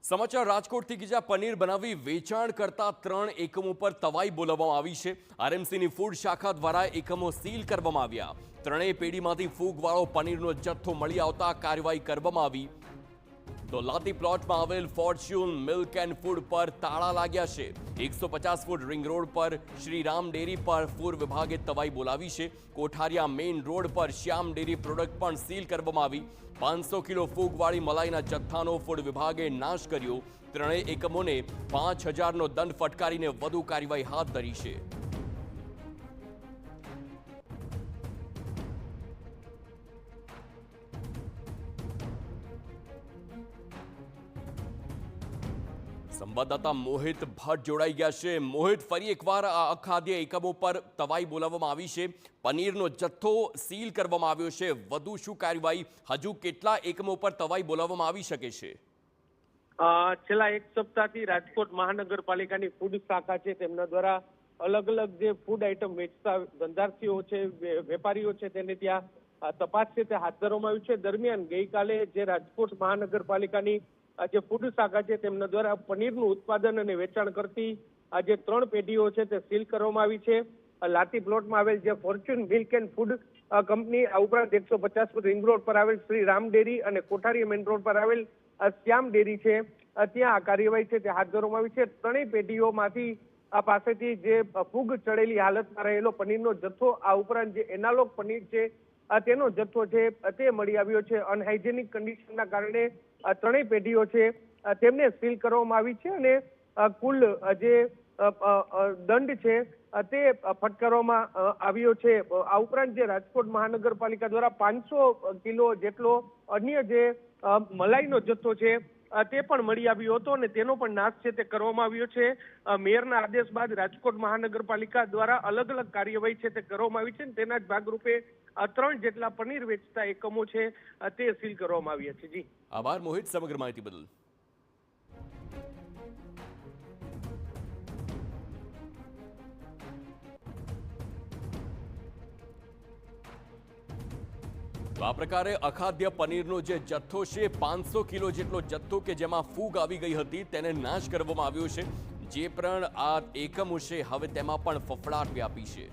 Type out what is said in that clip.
સમાચાર રાજકોટથી કે જ્યાં પનીર બનાવી વેચાણ કરતા 3 એકમો પર તવાઈ બોલાવવામાં આવી છે। આરએમસીની ફૂડ શાખા દ્વારા એકમો સીલ કરવામાં આવ્યા। ત્રણેય પેઢીમાંથી ફૂગવાળો પનીરનો જથ્થો મળી આવતા કાર્યવાહી કરવામાં આવી। તો લાતી પ્લોટમાં આવેલ ફોર્ચ્યુન મિલ્ક એન્ડ ફૂડ પર તાળા લાગ્યા છે। 150 ફૂટ રિંગ રોડ પર શ્રીરામ ડેરી પર ફૂડ વિભાગે તવાઈ બોલાવી છે। કોઠારિયા મેઇન રોડ પર શ્યામ ડેરી પ્રોડક્ટ પણ સીલ કરવામાં આવી। 500 કિલો ફૂગવાળી મલાઈના જથ્થાનો ફૂડ વિભાગે નાશ કર્યો। ત્રણેય એકમોને 5000નો દંડ ફટકારીને વધુ કાર્યવાહી હાથ ધરી છે। સંવાદદાતા મોહિત ભટ્ટ જોડાઈ ગયા છે। મોહિત, ફરી એકવાર આ અખાદ્ય એકમો પર તવાઈ બોલાવવામાં આવી છે। પનીરનો જથ્થો સીલ કરવામાં આવ્યો છે। વધુ શું કાર્યવાહી, હજુ કેટલા એકમો પર તવાઈ બોલાવવામાં આવી શકે છે? છેલ્લા એક સપ્તાહથી રાજકોટ મહાનગરપાલિકાની ફૂડ શાખા છે તેમના દ્વારા અલગ અલગ જે ફૂડ આઈટમ વેચતા ધંધાર્થીઓ છે, વેપારીઓ છે, તેને ત્યાં તપાસ છે તે હાથ ધરવામાં આવી છે। દરમિયાન ગઈકાલે જે રાજકોટ મહાનગરપાલિકાની જે ફૂડ શાખા છે તેમના દ્વારા પનીરનું ઉત્પાદન અને વેચાણ કરતી આ જે 3 પેઢીઓ છે તે સીલ કરવામાં આવી છે। લાતી પ્લોટમાં આવેલ જે Fortune milk and food company, આ ઉપરાંત 150 ફૂટ રિંગ રોડ પર આવેલ શ્રી રામ ડેરી અને કોઠારી મેઇન રોડ પર આવેલ શ્યામ ડેરી છે, ત્યાં આ કાર્યવાહી છે તે હાથ ધરવામાં આવી છે। ત્રણેય પેઢીઓમાંથી આ પાસેથી જે ફૂગ ચડેલી હાલતમાં રહેલો પનીરનો જથ્થો, આ ઉપરાંત જે એનાલોગ પનીર છે તેનો જથ્થો છે તે મળી આવ્યો છે। અનહાઇજેનિક કન્ડિશનના કારણે ત્રણેય પેઢીઓ છે તેમને સીલ કરવામાં આવી છે અને કુલ જે દંડ છે તે ફટકારવામાં આવ્યો છે। આ ઉપરાંત જે રાજકોટ મહાનગરપાલિકા દ્વારા 500 કિલો જેટલો અન્ય જે મલાઈનો જથ્થો છે તે પણ મળી આવ્યો હતો અને તેનો પણ નાશ છે તે કરવામાં આવ્યો છે। મેયરના આદેશ બાદ રાજકોટ મહાનગરપાલિકા દ્વારા અલગ અલગ કાર્યવાહી છે તે કરવામાં આવી છે અને તેના જ ભાગરૂપે 3 જેટલા પનીર વેચતા એકમો છે તે સીલ કરવામાં આવ્યા છે। જી આભાર મોહિત, સમગ્ર માહિતી બદલ। તો આ પ્રકારે અખાદ્ય પનીરનો જે જથ્થો છે, 500 કિલો જેટલો જથ્થો કે જેમાં ફૂગ આવી ગઈ હતી, તેને નાશ કરવામાં આવ્યો છે। જે પણ આ એકમો છે હવે તેમાં પણ ફફડાટ વ્યાપી છે।